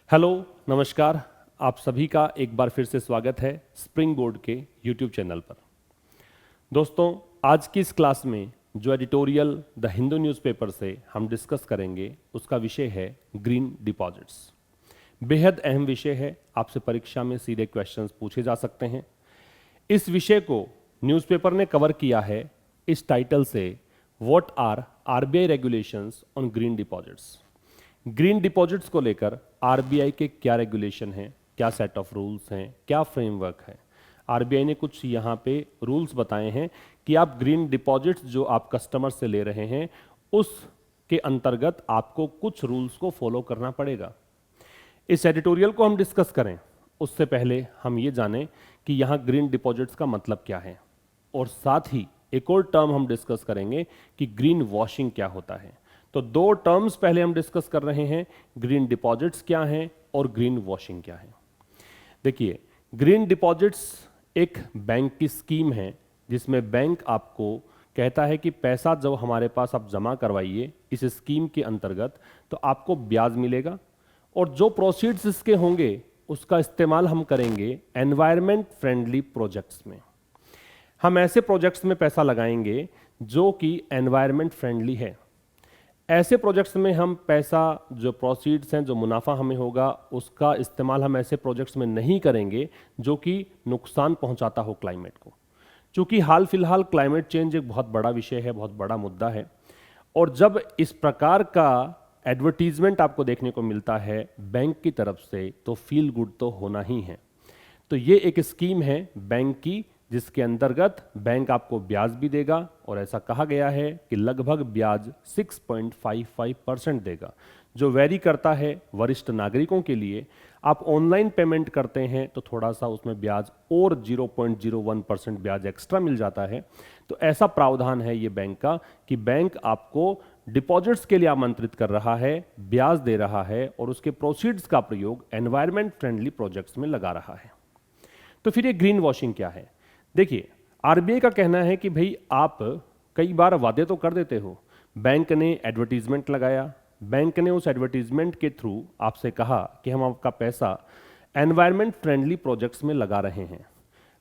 Hello, नमस्कार। आप सभी का एक बार फिर से स्वागत है स्प्रिंग बोर्ड के यूट्यूब चैनल पर। दोस्तों, आज की इस क्लास में जो एडिटोरियल द हिंदू न्यूज़पेपर से हम डिस्कस करेंगे उसका विषय है ग्रीन डिपॉजिट्स। बेहद अहम विषय है, आपसे परीक्षा में सीधे क्वेश्चंस पूछे जा सकते हैं। इस विषय को न्यूज़पेपर ने कवर किया है इस टाइटल से, what are RBI regulations on green deposits. Green deposits को लेकर आरबीआई के क्या रेगुलेशन हैं, क्या सेट ऑफ रूल्स हैं, क्या फ्रेमवर्क है। आरबीआई ने कुछ यहाँ पे रूल्स बताए हैं कि आप ग्रीन डिपॉजिट्स जो आप कस्टमर से ले रहे हैं उसके अंतर्गत आपको कुछ रूल्स को फॉलो करना पड़ेगा। इस एडिटोरियल को हम डिस्कस करें उससे पहले हम ये जानें कि यहाँ ग्रीन डिपॉजिट्स का मतलब क्या है, और साथ ही एक और टर्म हम डिस्कस करेंगे कि ग्रीन वॉशिंग क्या होता है। तो दो टर्म्स पहले हम डिस्कस कर रहे हैं, ग्रीन डिपॉजिट्स क्या हैं और ग्रीन वॉशिंग क्या है। देखिए, ग्रीन डिपॉजिट्स एक बैंक की स्कीम है जिसमें बैंक आपको कहता है कि पैसा जब हमारे पास आप जमा करवाइए इस स्कीम के अंतर्गत तो आपको ब्याज मिलेगा, और जो प्रोसीड्स इसके होंगे उसका इस्तेमाल हम करेंगे एनवायरमेंट फ्रेंडली प्रोजेक्ट्स में। हम ऐसे प्रोजेक्ट्स में पैसा लगाएंगे जो कि एनवायरमेंट फ्रेंडली है। ऐसे प्रोजेक्ट्स में हम पैसा, जो प्रोसीड्स हैं, जो मुनाफा हमें होगा, उसका इस्तेमाल हम ऐसे प्रोजेक्ट्स में नहीं करेंगे जो कि नुकसान पहुंचाता हो क्लाइमेट को। क्योंकि हाल फिलहाल क्लाइमेट चेंज एक बहुत बड़ा विषय है, बहुत बड़ा मुद्दा है, और जब इस प्रकार का एडवर्टीजमेंट आपको देखने को मिलता है बैंक की तरफ से तो फील गुड तो होना ही है। तो ये एक स्कीम है बैंक की जिसके अंतर्गत बैंक आपको ब्याज भी देगा, और ऐसा कहा गया है कि लगभग ब्याज 6.55% देगा, जो वेरी करता है वरिष्ठ नागरिकों के लिए। आप ऑनलाइन पेमेंट करते हैं तो थोड़ा सा उसमें ब्याज और 0.01% ब्याज एक्स्ट्रा मिल जाता है। तो ऐसा प्रावधान है ये बैंक का कि बैंक आपको डिपॉजिट्स के लिए आमंत्रित कर रहा है, ब्याज दे रहा है, और उसके प्रोसीड्स का प्रयोग एनवायरमेंट फ्रेंडली प्रोजेक्ट्स में लगा रहा है। तो फिर ये ग्रीन वॉशिंग क्या है? देखिए, आरबीआई का कहना है कि भाई आप कई बार वादे तो कर देते हो, बैंक ने एडवर्टीजमेंट लगाया, बैंक ने उस एडवर्टीजमेंट के थ्रू आपसे कहा कि हम आपका पैसा एनवायरमेंट फ्रेंडली प्रोजेक्ट्स में लगा रहे हैं,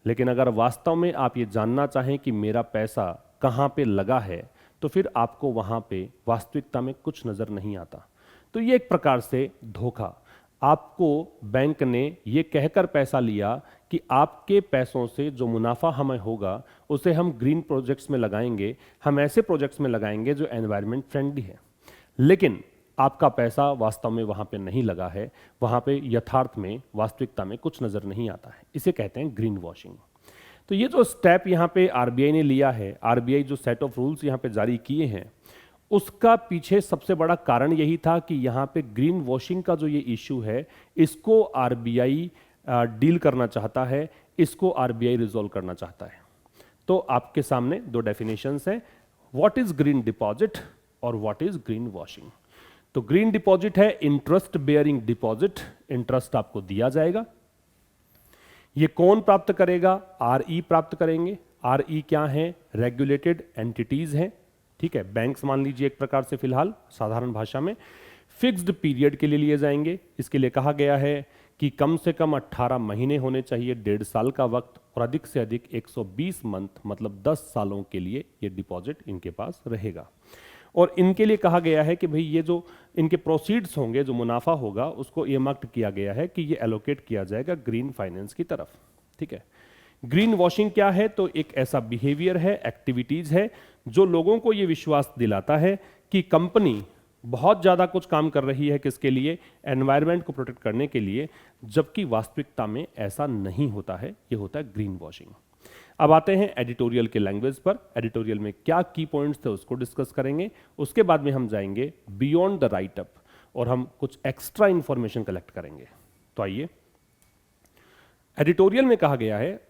लेकिन अगर वास्तव में आप ये जानना चाहें कि मेरा पैसा कहाँ पे लगा है तो फिर आपको वहाँ पे वास्तविकता में कुछ नज़र नहीं आता। तो ये एक प्रकार से धोखा। आपको बैंक ने ये कहकर पैसा लिया कि आपके पैसों से जो मुनाफा हमें होगा उसे हम ग्रीन प्रोजेक्ट्स में लगाएंगे, हम ऐसे प्रोजेक्ट्स में लगाएंगे जो एनवायरनमेंट फ्रेंडली है, लेकिन आपका पैसा वास्तव में वहाँ पे नहीं लगा है, वहाँ पे यथार्थ में, वास्तविकता में कुछ नज़र नहीं आता है। इसे कहते हैं ग्रीन वॉशिंग। तो ये जो स्टेप यहाँ पे आरबीआई ने लिया है, आरबीआई जो सेट ऑफ रूल्स यहाँ पे जारी किए हैं, उसका पीछे सबसे बड़ा कारण यही था कि यहाँ पे ग्रीन वॉशिंग का जो ये इशू है इसको आरबीआई डील करना चाहता है, इसको आरबीआई रिजॉल्व करना चाहता है। तो आपके सामने दो डेफिनेशंस हैं, व्हाट इज ग्रीन डिपॉजिट और व्हाट इज ग्रीन वॉशिंग। तो ग्रीन डिपॉजिट है इंटरेस्ट बेयरिंग डिपॉजिट, इंटरेस्ट आपको दिया जाएगा। ये कौन प्राप्त करेगा? आरई प्राप्त करेंगे। आरई क्या है? रेगुलेटेड एंटिटीज हैं, ठीक है, बैंक्स मान लीजिए एक प्रकार से, फिलहाल साधारण भाषा में फिक्स्ड पीरियड के लिए लिए जाएंगे। इसके लिए कहा गया है कि कम से कम 18 महीने होने चाहिए, 1.5 साल का वक्त, और अधिक से अधिक 120 मंथ मतलब 10 सालों के लिए ये डिपॉजिट इनके पास रहेगा। और इनके लिए कहा गया है कि भाई ये जो इनके प्रोसीड्स होंगे, जो मुनाफा होगा, उसको इयरमार्क्ड किया गया है कि ये एलोकेट किया जाएगा ग्रीन फाइनेंस की तरफ, ठीक है। ग्रीन वॉशिंग क्या है? तो एक ऐसा बिहेवियर है, एक्टिविटीज है जो लोगों को ये विश्वास दिलाता है कि कंपनी बहुत ज़्यादा कुछ काम कर रही है, किसके लिए? एनवायरनमेंट को प्रोटेक्ट करने के लिए, जबकि वास्तविकता में ऐसा नहीं होता है। ये होता है ग्रीन वॉशिंग। अब आते हैं एडिटोरियल के लैंग्वेज पर। एडिटोरियल में क्या की पॉइंट्स थे उसको डिस्कस करेंगे, उसके बाद में हम जाएंगे बियॉन्ड द राइट अप और हम कुछ एक्स्ट्रा इंफॉर्मेशन कलेक्ट करेंगे। तो आइए, एडिटोरियल में कहा गया है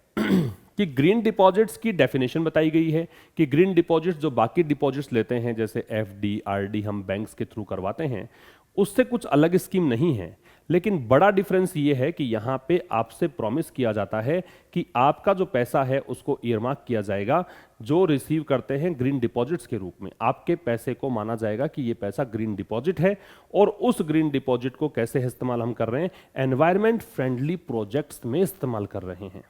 कि ग्रीन डिपॉजिट्स की डेफिनेशन बताई गई है कि ग्रीन डिपॉजिट्स जो बाकी डिपॉजिट्स लेते हैं, जैसे एफडी, आरडी हम बैंक्स के थ्रू करवाते हैं, उससे कुछ अलग स्कीम नहीं है, लेकिन बड़ा डिफरेंस ये है कि यहां पे आपसे प्रॉमिस किया जाता है कि आपका जो पैसा है उसको ईयरमार्क किया जाएगा, जो रिसीव करते हैं ग्रीन डिपॉजिट्स के रूप में आपके पैसे को माना जाएगा कि ये पैसा ग्रीन डिपॉजिट है। और उस ग्रीन डिपॉजिट को कैसे इस्तेमाल हम कर रहे हैं, एनवायरमेंट फ्रेंडली प्रोजेक्ट्स में इस्तेमाल कर रहे हैं।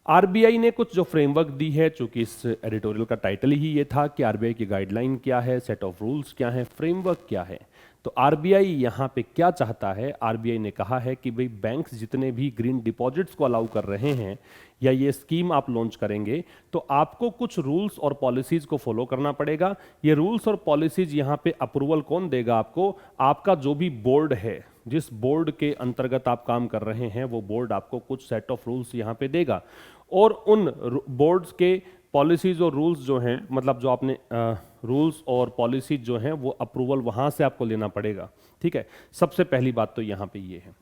आरबीआई ने कुछ जो फ्रेमवर्क दी है, चूंकि इस एडिटोरियल का टाइटल ही ये था कि आरबीआई की गाइडलाइन क्या है, सेट ऑफ रूल्स क्या है, फ्रेमवर्क क्या है। तो आरबीआई यहां पे क्या चाहता है, आरबीआई ने कहा है कि भाई बैंक्स जितने भी ग्रीन डिपॉजिट्स को अलाउ कर रहे हैं या ये स्कीम आप लॉन्च करेंगे, तो आपको कुछ रूल्स और पॉलिसीज को फॉलो करना पड़ेगा। ये रूल्स और पॉलिसीज यहां पे अप्रूवल कौन देगा आपको, आपका जो भी बोर्ड है, जिस बोर्ड के अंतर्गत आप काम कर रहे हैं वो बोर्ड आपको कुछ सेट ऑफ रूल्स यहां पे देगा। और उन बोर्ड्स के पॉलिसीज और रूल्स जो हैं, मतलब जो आपने रूल्स और पॉलिसीज जो हैं वो अप्रूवल वहां से आपको लेना पड़ेगा। ठीक है, सबसे पहली बात तो यहां पे ये है।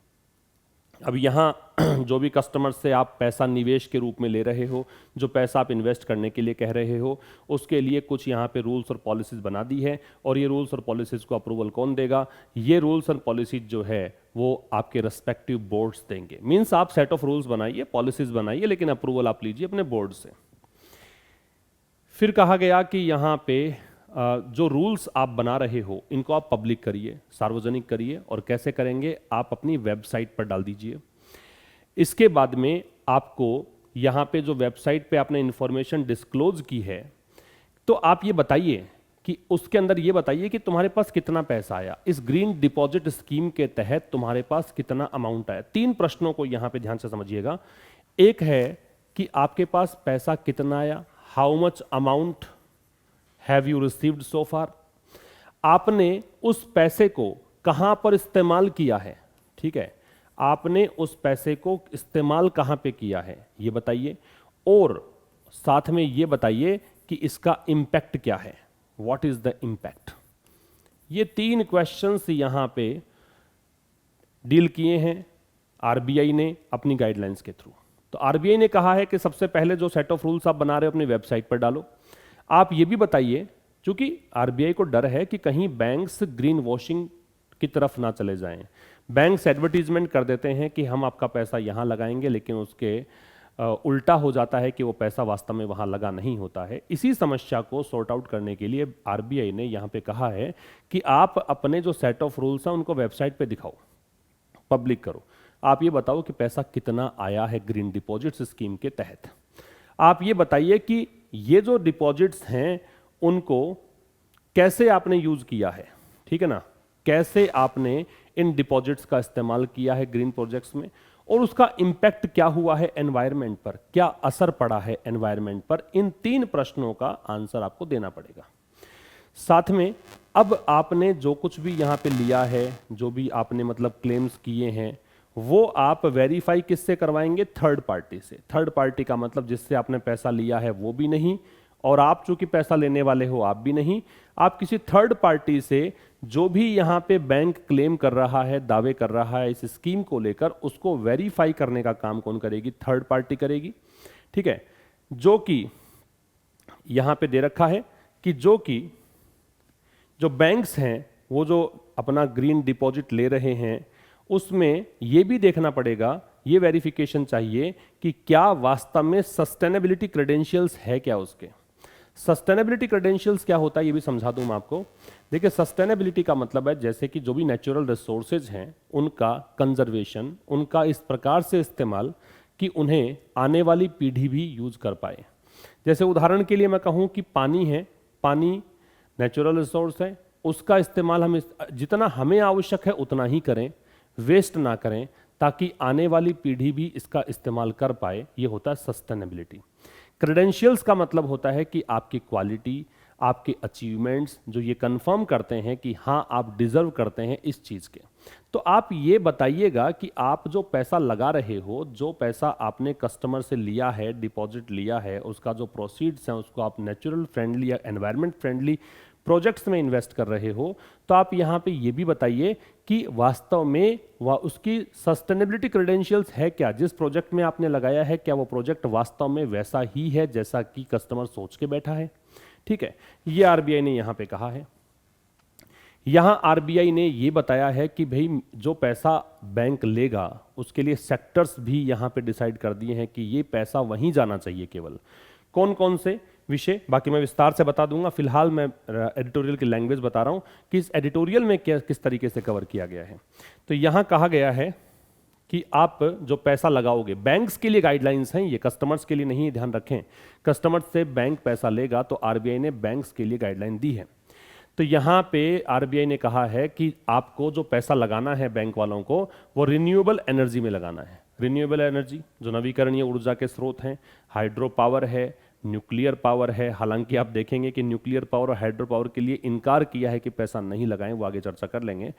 अब यहाँ जो भी कस्टमर से आप पैसा निवेश के रूप में ले रहे हो, जो पैसा आप इन्वेस्ट करने के लिए कह रहे हो, उसके लिए कुछ यहाँ पे रूल्स और पॉलिसीज बना दी है। और ये रूल्स और पॉलिसीज को अप्रूवल कौन देगा, ये रूल्स और पॉलिसीज जो है वो आपके रेस्पेक्टिव बोर्ड्स देंगे। मीन्स आप सेट ऑफ रूल्स बनाइए, पॉलिसीज बनाइए, लेकिन अप्रूवल आप लीजिए अपने बोर्ड से। फिर कहा गया कि यहाँ पे जो रूल्स आप बना रहे हो इनको आप पब्लिक करिए, सार्वजनिक करिए। और कैसे करेंगे, आप अपनी वेबसाइट पर डाल दीजिए। इसके बाद में आपको यहाँ पे जो वेबसाइट पे आपने इंफॉर्मेशन डिस्क्लोज की है, तो आप ये बताइए कि उसके अंदर ये बताइए कि तुम्हारे पास कितना पैसा आया, इस ग्रीन डिपॉजिट स्कीम के तहत तुम्हारे पास कितना अमाउंट आया। 3 प्रश्नों को यहाँ पे ध्यान से समझिएगा। एक है कि आपके पास पैसा कितना आया, how much amount have you received so far. आपने उस पैसे को कहां पर इस्तेमाल किया है, ठीक है, आपने उस पैसे को इस्तेमाल कहां पे किया है ये बताइए। और साथ में ये बताइए कि इसका इंपैक्ट क्या है, व्हाट इज द इंपैक्ट। ये 3 क्वेश्चंस यहां पे डील किए हैं आरबीआई ने अपनी गाइडलाइंस के थ्रू। तो आरबीआई ने कहा है कि सबसे पहले जो सेट ऑफ रूल्स आप बना रहे हो अपनी वेबसाइट पर डालो। आप ये भी बताइए, क्योंकि आरबीआई को डर है कि कहीं बैंक्स ग्रीन वॉशिंग की तरफ ना चले जाएं। बैंक्स एडवर्टीजमेंट कर देते हैं कि हम आपका पैसा यहां लगाएंगे, लेकिन उसके उल्टा हो जाता है कि वो पैसा वास्तव में वहां लगा नहीं होता है। इसी समस्या को सॉर्ट आउट करने के लिए आरबीआई ने यहां पे कहा है कि आप अपने जो सेट ऑफ रूल्स हैं उनको वेबसाइट पे दिखाओ, पब्लिक करो। आप ये बताओ कि पैसा कितना आया है ग्रीन डिपॉजिट्स स्कीम के तहत। आप ये बताइए कि ये जो डिपॉजिट्स हैं उनको कैसे आपने यूज किया है, ठीक है ना, कैसे आपने इन डिपॉजिट्स का इस्तेमाल किया है ग्रीन प्रोजेक्ट्स में, और उसका इंपैक्ट क्या हुआ है एनवायरनमेंट पर, क्या असर पड़ा है एनवायरनमेंट पर। इन 3 प्रश्नों का आंसर आपको देना पड़ेगा। साथ में अब आपने जो कुछ भी यहां पे लिया है, जो भी आपने मतलब क्लेम्स किए हैं, वो आप वेरीफाई किससे करवाएंगे, थर्ड पार्टी से। थर्ड पार्टी का मतलब जिससे आपने पैसा लिया है वो भी नहीं, और आप चूंकि पैसा लेने वाले हो आप भी नहीं। आप किसी थर्ड पार्टी से जो भी यहां पे बैंक क्लेम कर रहा है, दावे कर रहा है इस स्कीम को लेकर, उसको वेरीफाई करने का काम कौन करेगी, थर्ड पार्टी करेगी। ठीक है, जो कि यहां पे दे रखा है कि जो बैंक्स हैं वो जो अपना ग्रीन डिपॉजिट ले रहे हैं उसमें यह भी देखना पड़ेगा, ये वेरिफिकेशन चाहिए कि क्या वास्तव में सस्टेनेबिलिटी क्रेडेंशियल्स है क्या उसके। सस्टेनेबिलिटी क्रेडेंशियल्स क्या होता है ये भी समझा दूं मैं आपको। देखिए, सस्टेनेबिलिटी का मतलब है जैसे कि जो भी नेचुरल रिसोर्सेज हैं उनका कंजर्वेशन, उनका इस प्रकार से इस्तेमाल कि उन्हें आने वाली पीढ़ी भी यूज कर पाए। जैसे उदाहरण के लिए मैं कहूं कि पानी है, पानी नेचुरल रिसोर्स है, उसका इस्तेमाल हम जितना हमें आवश्यक है उतना ही करें, वेस्ट ना करें, ताकि आने वाली पीढ़ी भी इसका इस्तेमाल कर पाए। ये होता है सस्टेनेबिलिटी। क्रेडेंशियल्स का मतलब होता है कि आपकी क्वालिटी, आपके अचीवमेंट्स जो ये कंफर्म करते हैं कि हाँ आप डिजर्व करते हैं इस चीज़ के। तो आप ये बताइएगा कि आप जो पैसा लगा रहे हो, जो पैसा आपने कस्टमर से लिया है, डिपॉजिट लिया है, उसका जो प्रोसीड्स हैं उसको आप नेचुरल फ्रेंडली या एनवायरनमेंट फ्रेंडली प्रोजेक्ट्स में इन्वेस्ट कर रहे हो। तो आप यहाँ पे ये भी बताइए कि वास्तव में उसकी सस्टेनेबिलिटी क्रेडेंशियल्स है क्या, जिस प्रोजेक्ट में आपने लगाया है क्या वो प्रोजेक्ट वास्तव में वैसा ही है जैसा कि कस्टमर सोच के बैठा है। ठीक है, ये आरबीआई ने यहाँ पे कहा है। यहाँ आरबीआई ने ये बताया है कि भाई जो पैसा बैंक लेगा उसके लिए सेक्टर्स भी यहाँ पे डिसाइड कर दिए हैं कि ये पैसा वहीं जाना चाहिए केवल। कौन कौन से विषय, बाकी मैं विस्तार से बता दूंगा, फिलहाल मैं एडिटोरियल की लैंग्वेज बता रहा हूँ कि इस एडिटोरियल में क्या किस तरीके से कवर किया गया है। तो यहाँ कहा गया है कि आप जो पैसा लगाओगे, बैंक्स के लिए गाइडलाइंस हैं ये, कस्टमर्स के लिए नहीं, ध्यान रखें। कस्टमर्स से बैंक पैसा लेगा तो आरबीआई ने बैंक्स के लिए गाइडलाइन दी है। तो यहाँ पे आरबीआई ने कहा है कि आपको जो पैसा लगाना है बैंक वालों को वो रिन्यूएबल एनर्जी में लगाना है। रिन्यूएबल एनर्जी जो नवीकरणीय ऊर्जा के स्रोत हैं, हाइड्रो पावर है, न्यूक्लियर पावर है। हालांकि आप देखेंगे कि न्यूक्लियर पावर और हाइड्रो पावर के लिए इनकार किया है कि पैसा नहीं लगाएं, वो आगे चर्चा कर लेंगे।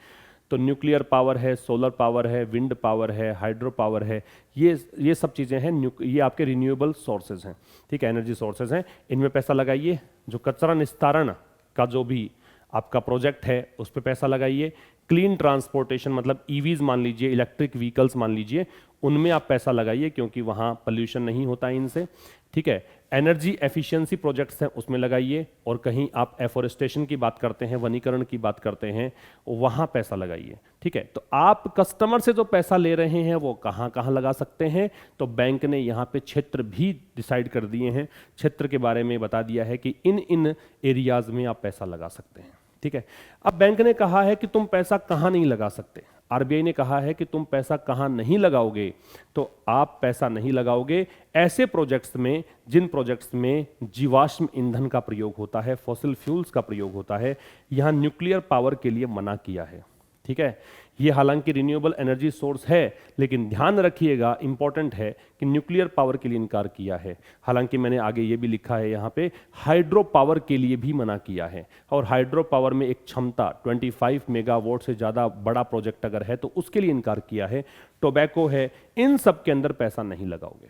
तो न्यूक्लियर पावर है, सोलर पावर है, विंड पावर है, हाइड्रो पावर है, ये सब चीज़ें हैं, ये आपके रिन्यूएबल सोर्सेज हैं, ठीक है, एनर्जी सोर्सेज हैं, इनमें पैसा लगाइए। जो कचरा निस्तारण का जो भी आपका प्रोजेक्ट है उस पर पैसा लगाइए। क्लीन ट्रांसपोर्टेशन मतलब ईवीज मान लीजिए, इलेक्ट्रिक व्हीकल्स मान लीजिए, उनमें आप पैसा लगाइए क्योंकि वहाँ पोल्यूशन नहीं होता है इनसे, ठीक है। एनर्जी एफिशिएंसी प्रोजेक्ट्स हैं उसमें लगाइए, और कहीं आप एफोरेस्टेशन की बात करते हैं, वनीकरण की बात करते हैं, वहाँ पैसा लगाइए, ठीक है। तो आप कस्टमर से जो पैसा ले रहे हैं वो कहाँ कहाँ लगा सकते हैं, तो बैंक ने यहाँ पे क्षेत्र भी डिसाइड कर दिए हैं। क्षेत्र के बारे में बता दिया है कि इन इन एरियाज में आप पैसा लगा सकते हैं, ठीक है। अब बैंक ने कहा है कि तुम पैसा कहाँ नहीं लगा सकते, आरबीआई ने कहा है कि तुम पैसा कहाँ नहीं लगाओगे, तो आप पैसा नहीं लगाओगे ऐसे प्रोजेक्ट्स में जिन प्रोजेक्ट्स में जीवाश्म ईंधन का प्रयोग होता है, फॉसिल फ्यूल्स का प्रयोग होता है। यहां न्यूक्लियर पावर के लिए मना किया है, ठीक है। ये हालांकि रिन्यूएबल एनर्जी सोर्स है, लेकिन ध्यान रखिएगा, इंपॉर्टेंट है कि न्यूक्लियर पावर के लिए इनकार किया है। हालांकि मैंने आगे ये भी लिखा है यहाँ पे, हाइड्रो पावर के लिए भी मना किया है। और हाइड्रो पावर में एक क्षमता 25 मेगावाट से ज़्यादा बड़ा प्रोजेक्ट अगर है तो उसके लिए इनकार किया है। टोबैको है, इन सब के अंदर पैसा नहीं लगाओगे,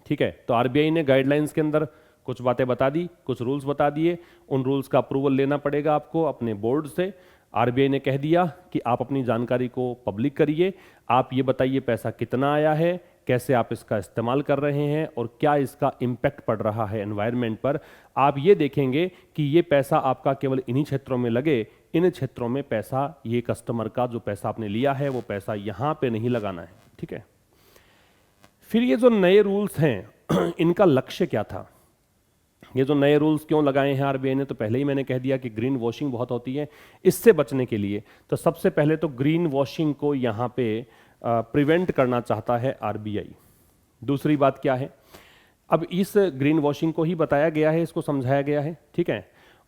ठीक है। तो आरबीआई ने गाइडलाइंस के अंदर कुछ बातें बता दी, कुछ रूल्स बता दिए। उन रूल्स का अप्रूवल लेना पड़ेगा आपको अपने बोर्ड से। आरबीआई ने कह दिया कि आप अपनी जानकारी को पब्लिक करिए, आप ये बताइए पैसा कितना आया है, कैसे आप इसका इस्तेमाल कर रहे हैं और क्या इसका इम्पैक्ट पड़ रहा है एनवायरनमेंट पर। आप ये देखेंगे कि ये पैसा आपका केवल इन्हीं क्षेत्रों में लगे, इन क्षेत्रों में पैसा, ये कस्टमर का जो पैसा आपने लिया है वो पैसा यहाँ पे नहीं लगाना है, ठीक है। फिर ये जो नए रूल्स हैं इनका लक्ष्य क्या था, ये जो नए रूल्स क्यों लगाए हैं आरबीआई ने, तो पहले ही मैंने कह दिया कि ग्रीन वॉशिंग बहुत होती है, इससे बचने के लिए तो सबसे पहले तो ग्रीन वॉशिंग को यहाँ पे प्रिवेंट करना चाहता है आरबीआई। दूसरी बात क्या है, अब इस ग्रीन वॉशिंग को ही बताया गया है, इसको समझाया गया है, ठीक है।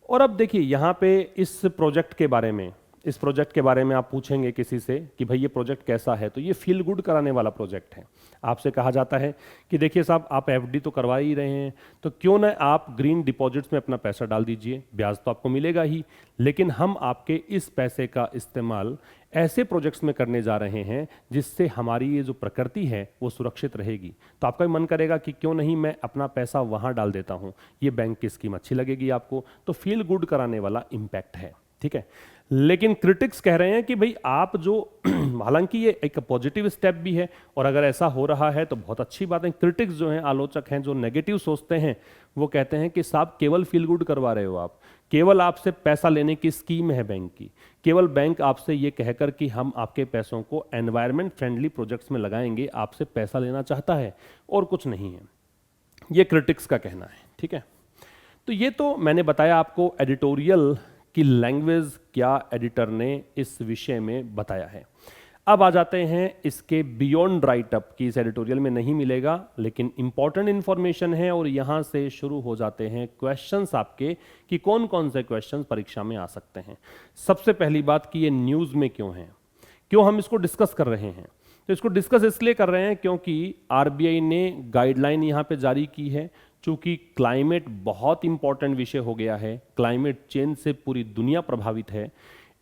और अब देखिए यहाँ पे इस प्रोजेक्ट के बारे में, इस प्रोजेक्ट के बारे में आप पूछेंगे किसी से कि भाई ये प्रोजेक्ट कैसा है, तो ये फील गुड कराने वाला प्रोजेक्ट है। आपसे कहा जाता है कि देखिए साहब आप एफडी तो करवा ही रहे हैं, तो क्यों ना आप ग्रीन डिपॉजिट्स में अपना पैसा डाल दीजिए, ब्याज तो आपको मिलेगा ही, लेकिन हम आपके इस पैसे का इस्तेमाल ऐसे प्रोजेक्ट्स में करने जा रहे हैं जिससे हमारी ये जो प्रकृति है वो सुरक्षित रहेगी। तो आपका भी मन करेगा कि क्यों नहीं मैं अपना पैसा वहाँ डाल देता हूँ, ये बैंक की स्कीम अच्छी लगेगी आपको, तो फील गुड कराने वाला इम्पैक्ट है, ठीक है। लेकिन क्रिटिक्स कह रहे हैं कि भाई आप जो हालांकि ये एक पॉजिटिव स्टेप भी है और अगर ऐसा हो रहा है तो बहुत अच्छी बात है। क्रिटिक्स जो हैं, आलोचक हैं, जो नेगेटिव सोचते हैं, वो कहते हैं कि साहब केवल फील गुड करवा रहे हो आप, केवल आपसे पैसा लेने की स्कीम है बैंक की, केवल बैंक आपसे ये कहकर कि हम आपके पैसों को एनवायरमेंट फ्रेंडली प्रोजेक्ट्स में लगाएंगे, आपसे पैसा लेना चाहता है और कुछ नहीं है, ये क्रिटिक्स का कहना है, ठीक है। तो ये तो मैंने बताया आपको एडिटोरियल की लैंग्वेज क्या एडिटर ने इस विषय में बताया है। अब आ जाते हैं इसके बियॉन्ड राइटअप की, इस एडिटोरियल में नहीं मिलेगा लेकिन इंपॉर्टेंट इंफॉर्मेशन है और यहां से शुरू हो जाते हैं क्वेश्चंस आपके कि कौन कौन से क्वेश्चंस परीक्षा में आ सकते हैं। सबसे पहली बात कि ये न्यूज़ में क्यों है, क्यों हम इसको डिस्कस कर रहे हैं, तो इसको डिस्कस इसलिए कर रहे हैं क्योंकि आरबीआई ने गाइडलाइन यहां पे जारी की है। चूंकि क्लाइमेट बहुत इंपॉर्टेंट विषय हो गया है, क्लाइमेट चेंज से पूरी दुनिया प्रभावित है,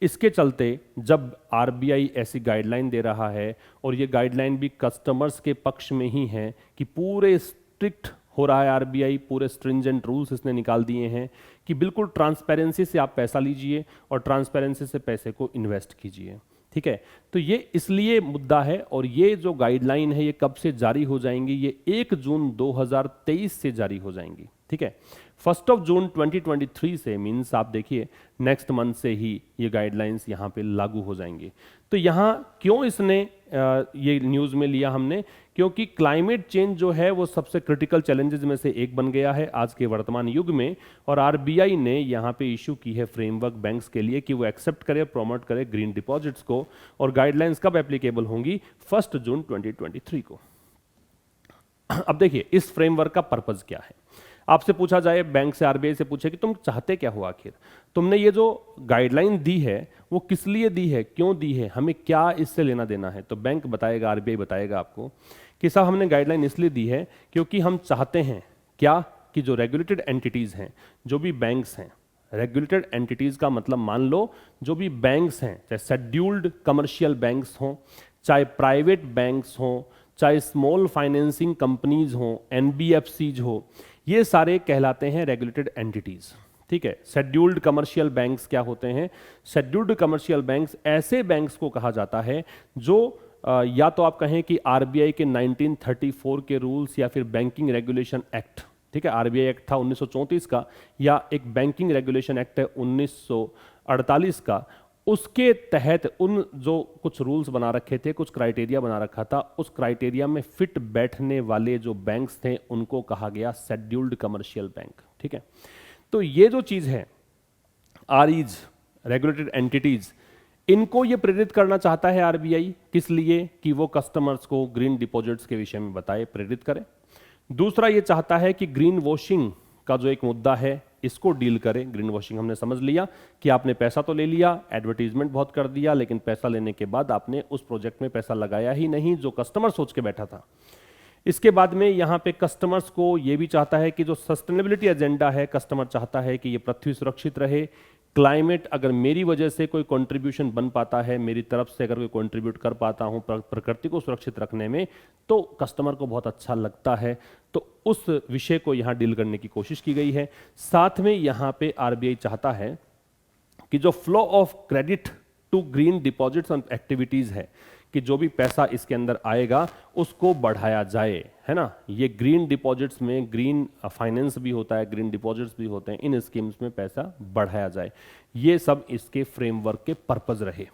इसके चलते जब आरबीआई ऐसी गाइडलाइन दे रहा है और ये गाइडलाइन भी कस्टमर्स के पक्ष में ही है कि पूरे स्ट्रिक्ट हो रहा है आरबीआई, पूरे स्ट्रिंजेंट रूल्स इसने निकाल दिए हैं कि बिल्कुल ट्रांसपेरेंसी से आप पैसा लीजिए और ट्रांसपेरेंसी से पैसे को इन्वेस्ट कीजिए, ठीक है। तो ये इसलिए मुद्दा है और ये जो गाइडलाइन है ये कब से जारी हो जाएंगी, ये 1 जून 2023 से जारी हो जाएंगी, ठीक है। 1 जून 2023 से मीन्स आप देखिए नेक्स्ट मंथ से ही ये गाइडलाइंस यहाँ पे लागू हो जाएंगे। तो यहाँ क्यों इसने ये न्यूज़ में लिया हमने, क्योंकि क्लाइमेट चेंज जो है वो सबसे क्रिटिकल चैलेंजेस में से एक बन गया है आज के वर्तमान युग में, और आरबीआई ने यहाँ पे इशू की है फ्रेमवर्क बैंक्स के लिए कि वो एक्सेप्ट करे, प्रमोट करे ग्रीन डिपॉजिट्स को, और गाइडलाइंस कब एप्लीकेबल होंगी 1 जून 2023 को। अब देखिए इस फ्रेमवर्क का पर्पज क्या है। आपसे पूछा जाए, बैंक से आरबीआई से पूछे कि तुम चाहते क्या हो, आखिर तुमने ये जो गाइडलाइन दी है वो किस लिए दी है, क्यों दी है, हमें क्या इससे लेना देना है। तो बैंक बताएगा, आरबीआई बताएगा आपको कि साहब हमने गाइडलाइन इसलिए दी है क्योंकि हम चाहते हैं क्या कि जो रेगुलेटेड एंटिटीज हैं, जो भी बैंक्स हैं, रेगुलेटेड एंटिटीज का मतलब मान लो जो भी बैंक्स हैं, चाहे शेड्यूल्ड कमर्शियल बैंक्स हों, चाहे प्राइवेट बैंक्स हों, चाहे स्मॉल फाइनेंसिंग कंपनीज हों, एनबीएफसीज हो, ये सारे कहलाते हैं रेगुलेटेड एंटिटीज। ठीक है, शेड्यूल्ड कमर्शियल बैंक्स क्या होते हैं? शेड्यूल्ड कमर्शियल बैंक्स ऐसे बैंक्स को कहा जाता है जो या तो आप कहें कि आरबीआई के 1934 के रूल्स या फिर बैंकिंग रेगुलेशन एक्ट, ठीक है, आरबीआई एक्ट था 1934 का, या एक बैंकिंग रेगुलेशन एक्ट है 1948 का, उसके तहत उन जो कुछ रूल्स बना रखे थे, कुछ क्राइटेरिया बना रखा था, उस क्राइटेरिया में फिट बैठने वाले जो बैंक्स थे उनको कहा गया शेड्यूल्ड कमर्शियल बैंक। ठीक है, तो ये जो चीज है आरईज, रेगुलेटेड एंटिटीज, इनको ये प्रेरित करना चाहता है आरबीआई, किस लिए कि वो कस्टमर्स को ग्रीन डिपॉजिट्स के विषय में बताए, प्रेरित करे। दूसरा ये चाहता है कि ग्रीन वॉशिंग का जो एक मुद्दा है इसको डील करें। ग्रीन वॉशिंग हमने समझ लिया कि आपने पैसा तो ले लिया, एडवर्टीजमेंट बहुत कर दिया, लेकिन पैसा लेने के बाद आपने उस प्रोजेक्ट में पैसा लगाया ही नहीं जो कस्टमर सोच के बैठा था। इसके बाद में यहाँ पे कस्टमर्स को ये भी चाहता है कि जो सस्टेनेबिलिटी एजेंडा है, कस्टमर चाहता है कि ये पृथ्वी सुरक्षित रहे, क्लाइमेट, अगर मेरी वजह से कोई कंट्रीब्यूशन बन पाता है, मेरी तरफ से अगर कोई कंट्रीब्यूट कर पाता हूं प्रकृति को सुरक्षित रखने में, तो कस्टमर को बहुत अच्छा लगता है। तो उस विषय को यहां डील करने की कोशिश की गई है। साथ में यहां पे आरबीआई चाहता है कि जो flow of credit to green deposits and activities है, कि जो भी पैसा इसके अंदर आएगा उसको बढ़ाया जाए, है ना। ये ग्रीन डिपॉजिट्स में ग्रीन फाइनेंस भी होता है, ग्रीन डिपॉजिट्स भी होते हैं, इन स्कीम्स में पैसा बढ़ाया जाए। ये सब इसके फ्रेमवर्क के पर्पज रहे।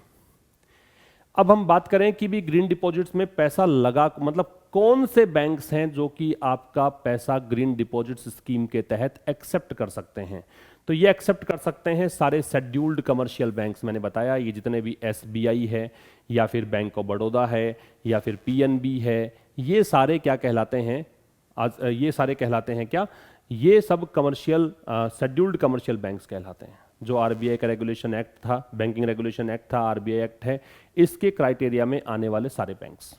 अब हम बात करें कि भी ग्रीन डिपॉजिट्स में पैसा लगा, मतलब कौन से बैंक्स हैं जो कि आपका पैसा ग्रीन डिपॉजिट्स स्कीम के तहत एक्सेप्ट कर सकते हैं। तो ये एक्सेप्ट कर सकते हैं सारे शेड्यूल्ड कमर्शियल बैंक्स, मैंने बताया ये जितने भी एसबीआई है या फिर बैंक ऑफ बड़ौदा है या फिर पीएनबी है, ये सारे क्या कहलाते हैं, आज ये सारे कहलाते हैं क्या, ये सब कमर्शियल शेड्यूल्ड कमर्शियल बैंक्स कहलाते हैं। जो आरबीआई का रेगुलेशन एक्ट था, बैंकिंग रेगुलेशन एक्ट था, आरबीआई एक्ट है, इसके क्राइटेरिया में आने वाले सारे बैंक्स।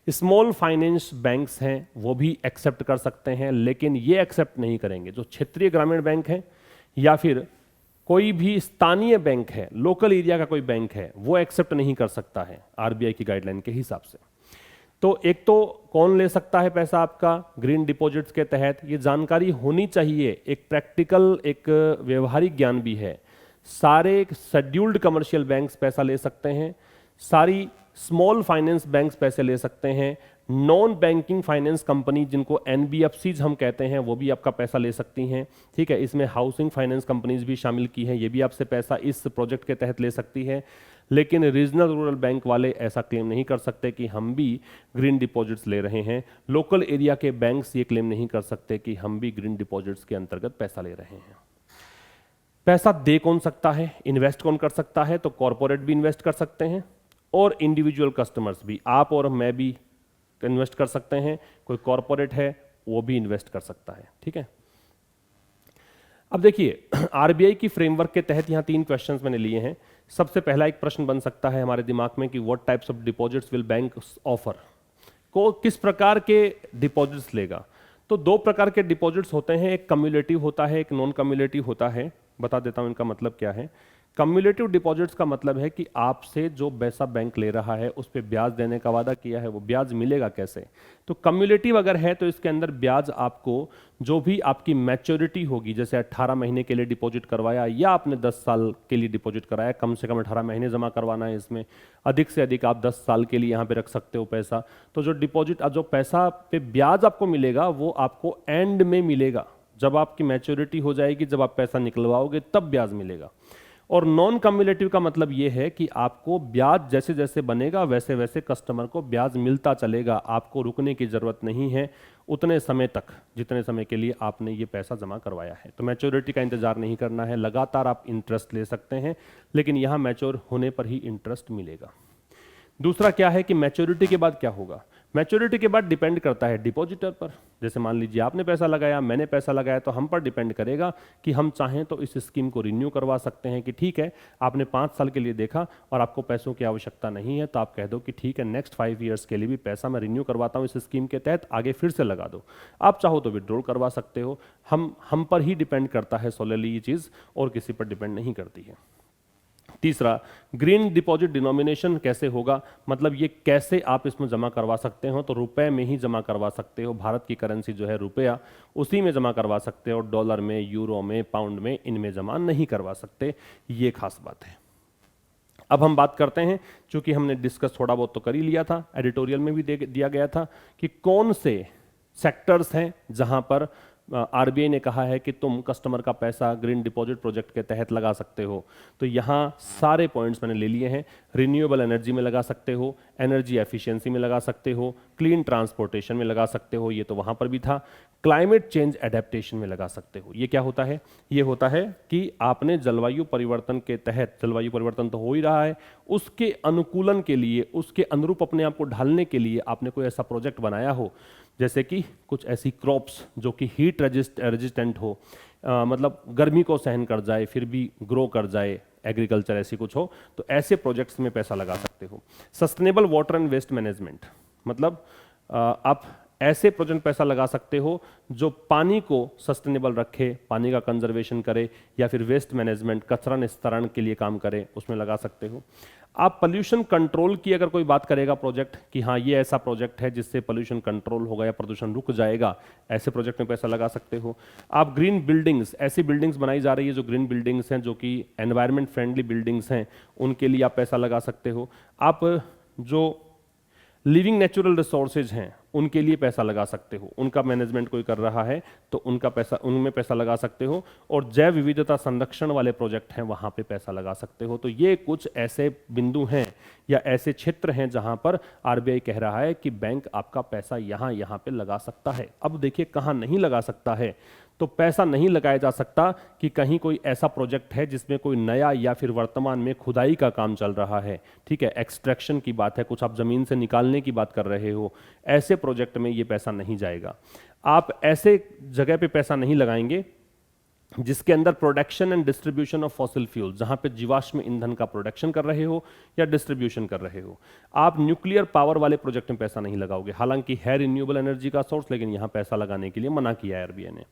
स्मॉल फाइनेंस बैंक्स हैं वो भी एक्सेप्ट कर सकते हैं, लेकिन ये एक्सेप्ट नहीं करेंगे जो क्षेत्रीय ग्रामीण बैंक है या फिर कोई भी स्थानीय बैंक है, लोकल एरिया का कोई बैंक है, वो एक्सेप्ट नहीं कर सकता है आरबीआई की गाइडलाइन के हिसाब से। तो एक तो कौन ले सकता है पैसा आपका ग्रीन डिपॉजिट्स के तहत, ये जानकारी होनी चाहिए, एक प्रैक्टिकल, एक व्यवहारिक ज्ञान भी है। सारे शेड्यूल्ड कमर्शियल बैंक्स पैसा ले सकते हैं, सारी स्मॉल फाइनेंस बैंक्स पैसे ले सकते हैं, नॉन बैंकिंग फाइनेंस कंपनी जिनको एनबीएफसीज हम कहते हैं वो भी आपका पैसा ले सकती हैं। ठीक है, इसमें हाउसिंग फाइनेंस कंपनीज भी शामिल की हैं, ये भी आपसे पैसा इस प्रोजेक्ट के तहत ले सकती है। लेकिन रीजनल रूरल बैंक वाले ऐसा क्लेम नहीं कर सकते कि हम भी ग्रीन डिपॉजिट्स ले रहे हैं। लोकल एरिया के बैंक्स ये क्लेम नहीं कर सकते कि हम भी ग्रीन डिपॉजिट्स के अंतर्गत पैसा ले रहे हैं। पैसा दे कौन सकता है, इन्वेस्ट कौन कर सकता है? तो कॉरपोरेट भी इन्वेस्ट कर सकते हैं और इंडिविजुअल कस्टमर्स भी, आप और मैं भी इन्वेस्ट कर सकते हैं, कोई कॉरपोरेट है वो भी इन्वेस्ट कर सकता है। ठीक है, अब देखिए आरबीआई की फ्रेमवर्क के तहत यहां 3 क्वेश्चंस मैंने लिए हैं। सबसे पहला एक प्रश्न बन सकता है हमारे दिमाग में कि what types of deposits will bank offer, को किस प्रकार के डिपॉजिट्स लेगा। तो 2 प्रकार के डिपॉजिट्स होते हैं, एक कम्युलेटिव होता है, एक नॉन कम्युलेटिव होता है। बता देता हूं इनका मतलब क्या है। कम्युलेटिव डिपॉजिट्स का मतलब है कि आपसे जो पैसा बैंक ले रहा है उस पर ब्याज देने का वादा किया है, वो ब्याज मिलेगा कैसे। तो कम्युलेटिव अगर है तो इसके अंदर ब्याज आपको जो भी आपकी मैच्योरिटी होगी, जैसे 18 महीने के लिए डिपॉजिट करवाया या आपने 10 साल के लिए डिपॉजिट कराया, कम से कम 18 महीने जमा करवाना है, इसमें अधिक से अधिक आप 10 साल के लिए यहाँ पे रख सकते हो पैसा। तो जो डिपॉजिट, जो पैसा पे ब्याज आपको मिलेगा वो आपको एंड में मिलेगा, जब आपकी मैच्योरिटी हो जाएगी, जब आप पैसा निकलवाओगे तब ब्याज मिलेगा। और नॉन कम्युलेटिव का मतलब यह है कि आपको ब्याज जैसे जैसे बनेगा वैसे वैसे कस्टमर को ब्याज मिलता चलेगा, आपको रुकने की जरूरत नहीं है उतने समय तक जितने समय के लिए आपने ये पैसा जमा करवाया है। तो मैच्योरिटी का इंतजार नहीं करना है, लगातार आप इंटरेस्ट ले सकते हैं, लेकिन यहां मैच्योर होने पर ही इंटरेस्ट मिलेगा। दूसरा क्या है कि मैच्योरिटी के बाद क्या होगा। मैच्योरिटी के बाद डिपेंड करता है डिपॉजिटर पर। जैसे मान लीजिए आपने पैसा लगाया, मैंने पैसा लगाया, तो हम पर डिपेंड करेगा कि हम चाहें तो इस स्कीम को रिन्यू करवा सकते हैं कि ठीक है आपने 5 साल के लिए देखा और आपको पैसों की आवश्यकता नहीं है, तो आप कह दो कि ठीक है नेक्स्ट 5 ईयर्स के लिए भी पैसा मैं रिन्यू करवाता हूं इस स्कीम के तहत, आगे फिर से लगा दो। आप चाहो तो विड्रॉल करवा सकते हो। हम पर ही डिपेंड करता है सोलरली ये चीज़, और किसी पर डिपेंड नहीं करती है। तीसरा, ग्रीन डिपॉजिट डिनोमिनेशन कैसे होगा, मतलब ये कैसे आप इसमें जमा करवा सकते हो। तो रुपए में ही जमा करवा सकते हो, भारत की करेंसी जो है रुपया, उसी में जमा करवा सकते हो। डॉलर में, यूरो में, पाउंड में, इनमें जमा नहीं करवा सकते। ये खास बात है। अब हम बात करते हैं, चूंकि हमने डिस्कस थोड़ा बहुत तो कर ही लिया था, एडिटोरियल में भी दिया गया था कि कौन से सेक्टर्स हैं जहां पर आरबीआई ने कहा है कि तुम कस्टमर का पैसा ग्रीन डिपॉजिट प्रोजेक्ट के तहत लगा सकते हो। तो यहाँ सारे पॉइंट्स मैंने ले लिए हैं। रिन्यूएबल एनर्जी में लगा सकते हो, एनर्जी एफिशिएंसी में लगा सकते हो, क्लीन ट्रांसपोर्टेशन में लगा सकते हो, ये तो वहाँ पर भी था। क्लाइमेट चेंज एडेप्टेशन में लगा सकते हो। ये क्या होता है? ये होता है कि आपने जलवायु परिवर्तन के तहत, जलवायु परिवर्तन तो हो ही रहा है, उसके अनुकूलन के लिए, उसके अनुरूप अपने आप को ढालने के लिए आपने कोई ऐसा प्रोजेक्ट बनाया हो, जैसे कि कुछ ऐसी क्रॉप्स जो कि हीट रेजिस्टेंट हो, मतलब गर्मी को सहन कर जाए फिर भी ग्रो कर जाए, एग्रीकल्चर ऐसी कुछ हो, तो ऐसे प्रोजेक्ट्स में पैसा लगा सकते हो। Sustainable water and waste management, मतलब आप ऐसे प्रोजेक्ट में पैसा लगा सकते हो जो पानी को सस्टेनेबल रखे, पानी का कंजर्वेशन करे, या फिर वेस्ट मैनेजमेंट, कचरा निस्तारण के लिए काम करे, उसमें लगा सकते हो। आप पोल्यूशन कंट्रोल की अगर कोई बात करेगा प्रोजेक्ट कि हाँ ये ऐसा प्रोजेक्ट है जिससे पोल्यूशन कंट्रोल होगा या प्रदूषण रुक जाएगा, ऐसे प्रोजेक्ट में पैसा लगा सकते हो। आप ग्रीन बिल्डिंग्स, ऐसी बिल्डिंग्स बनाई जा रही है जो ग्रीन बिल्डिंग्स हैं, जो कि एनवायरमेंट फ्रेंडली बिल्डिंग्स हैं, उनके लिए आप पैसा लगा सकते हो। आप जो लिविंग नेचुरल रिसोर्सेज हैं उनके लिए पैसा लगा सकते हो, उनका मैनेजमेंट कोई कर रहा है तो उनका पैसा, उनमें पैसा लगा सकते हो। और जैव विविधता संरक्षण वाले प्रोजेक्ट हैं वहां पे पैसा लगा सकते हो। तो ये कुछ ऐसे बिंदु हैं या ऐसे क्षेत्र हैं जहां पर आरबीआई कह रहा है कि बैंक आपका पैसा यहां पे लगा सकता है। अब देखिए कहां नहीं लगा सकता है। तो पैसा नहीं लगाया जा सकता कि कहीं कोई ऐसा प्रोजेक्ट है जिसमें कोई नया या फिर वर्तमान में खुदाई का काम चल रहा है, ठीक है, एक्सट्रैक्शन की बात है, कुछ आप जमीन से निकालने की बात कर रहे हो, ऐसे प्रोजेक्ट में ये पैसा नहीं जाएगा। आप ऐसे जगह पे पैसा नहीं लगाएंगे जिसके अंदर production and distribution of fossil fuel, जहां पे जीवाश्म ईंधन का प्रोडक्शन कर रहे हो या डिस्ट्रीब्यूशन कर रहे हो। आप न्यूक्लियर पावर वाले प्रोजेक्ट में पैसा नहीं लगाओगे, हालांकि है रिन्यूएबल एनर्जी का सोर्स, लेकिन यहां पैसा लगाने के लिए मना किया है आरबीआई ने।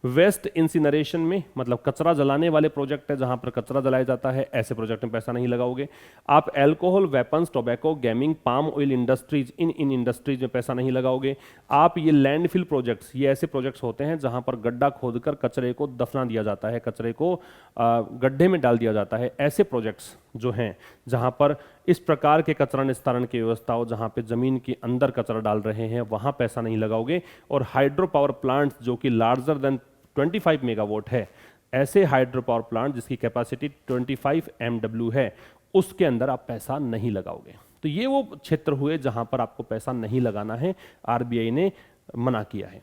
वेस्ट इंसिनरेशन में, मतलब कचरा जलाने वाले प्रोजेक्ट है जहां पर कचरा जलाया जाता है, ऐसे प्रोजेक्ट में पैसा नहीं लगाओगे। आप alcohol, weapons, tobacco, gaming, palm oil industries, इन इंडस्ट्रीज में पैसा नहीं लगाओगे। आप ये लैंडफिल प्रोजेक्ट्स, ये ऐसे प्रोजेक्ट्स होते हैं जहां पर गड्ढा खोदकर कचरे को दफना दिया जाता है, कचरे को गड्ढे में डाल दिया जाता है, ऐसे प्रोजेक्ट्स जो हैं जहां पर इस प्रकार के कचरा निस्तारण की व्यवस्था हो, जहां पे जमीन के अंदर कचरा डाल रहे हैं, वहां पैसा नहीं लगाओगे। और हाइड्रो पावर प्लांट्स जो कि लार्जर देन 25 मेगावाट है, ऐसे हाइड्रो पावर प्लांट जिसकी कैपेसिटी 25 MW है, उसके अंदर आप पैसा नहीं लगाओगे। तो ये वो क्षेत्र हुए जहां पर आपको पैसा नहीं लगाना है, आरबीआई ने मना किया है।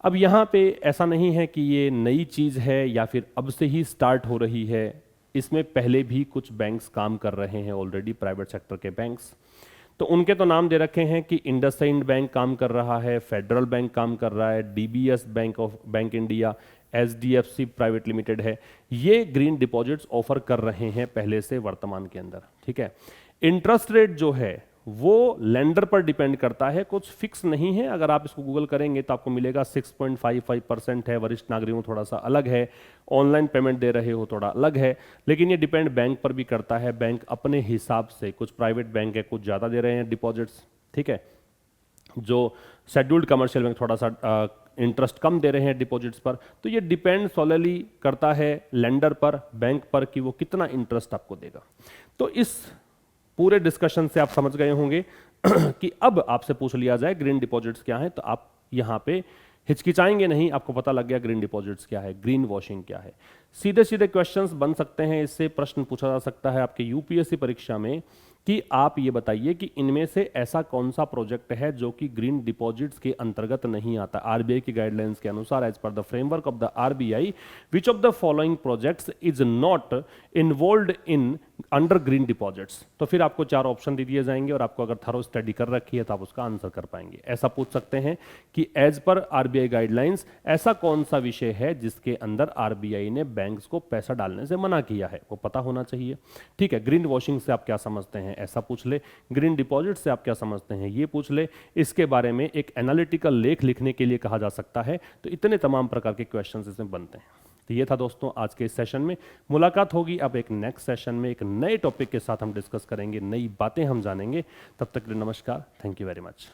अब यहां पे ऐसा नहीं है कि ये नई चीज है या फिर अब से ही स्टार्ट हो रही है, इसमें पहले भी कुछ बैंक्स काम कर रहे हैं ऑलरेडी, प्राइवेट सेक्टर के बैंक्स। तो उनके तो नाम दे रखे हैं कि इंडसइंड बैंक काम कर रहा है, फेडरल बैंक काम कर रहा है, DBS bank India, HDFC private limited है। ये ग्रीन डिपॉजिट्स ऑफर कर रहे हैं पहले से वर्तमान के अंदर, ठीक है। इंटरेस्ट रेट जो है वो लेंडर पर डिपेंड करता है, कुछ फिक्स नहीं है। अगर आप इसको गूगल करेंगे तो आपको मिलेगा 6.55% है, वरिष्ठ नागरिकों थोड़ा सा अलग है, ऑनलाइन पेमेंट दे रहे हो थोड़ा अलग है, लेकिन ये डिपेंड बैंक पर भी करता है। बैंक अपने हिसाब से, कुछ प्राइवेट बैंक है कुछ ज़्यादा दे रहे हैं डिपॉजिट्स, ठीक है, जो शेड्यूल्ड कमर्शियल बैंक थोड़ा सा इंटरेस्ट कम दे रहे हैं डिपॉजिट्स पर। तो ये डिपेंड सोलरली करता है लेंडर पर, बैंक पर, कि वो कितना इंटरेस्ट आपको देगा। तो इस पूरे डिस्कशन से आप समझ गए होंगे कि अब आपसे पूछ लिया जाए ग्रीन डिपॉजिट्स क्या है, तो आप यहाँ पे हिचकिचाएंगे नहीं, आपको पता लग गया ग्रीन डिपॉजिट्स क्या है, ग्रीन वॉशिंग क्या है। सीधे सीधे क्वेश्चंस बन सकते हैं, इससे प्रश्न पूछा जा सकता है आपके यूपीएससी परीक्षा में कि आप ये बताइए कि इनमें से ऐसा कौन सा प्रोजेक्ट है जो कि ग्रीन डिपॉजिट्स के अंतर्गत नहीं आता। आरबीआई की गाइडलाइंस के अनुसार as per the framework of the RBI which of the following projects is not involved in under green deposits. तो फिर आपको 4 ऑप्शन दे दिए जाएंगे और आपको अगर थरो स्टडी कर रखी है तो आप उसका आंसर कर पाएंगे। ऐसा पूछ सकते हैं कि एज पर आरबीआई गाइडलाइंस ऐसा कौन सा विषय है जिसके अंदर आरबीआई ने बैंक्स को पैसा डालने से मना किया है, वो पता होना चाहिए। ठीक है, ग्रीन वॉशिंग से आप क्या समझते हैं, ऐसा पूछ ले। ग्रीन डिपॉजिट से आप क्या समझते हैं, ये पूछ ले। इसके बारे में एक एनालिटिकल लेख लिखने के लिए कहा जा सकता है। तो इतने तमाम प्रकार के क्वेश्चंस इसमें बनते हैं। तो ये था दोस्तों आज के इस सेशन में। मुलाकात होगी अब एक नेक्स्ट सेशन में, एक नए टॉपिक के साथ हम डिस्कस करेंगे, नई बातें हम जानेंगे। तब तक के लिए नमस्कार, थैंक यू वेरी मच।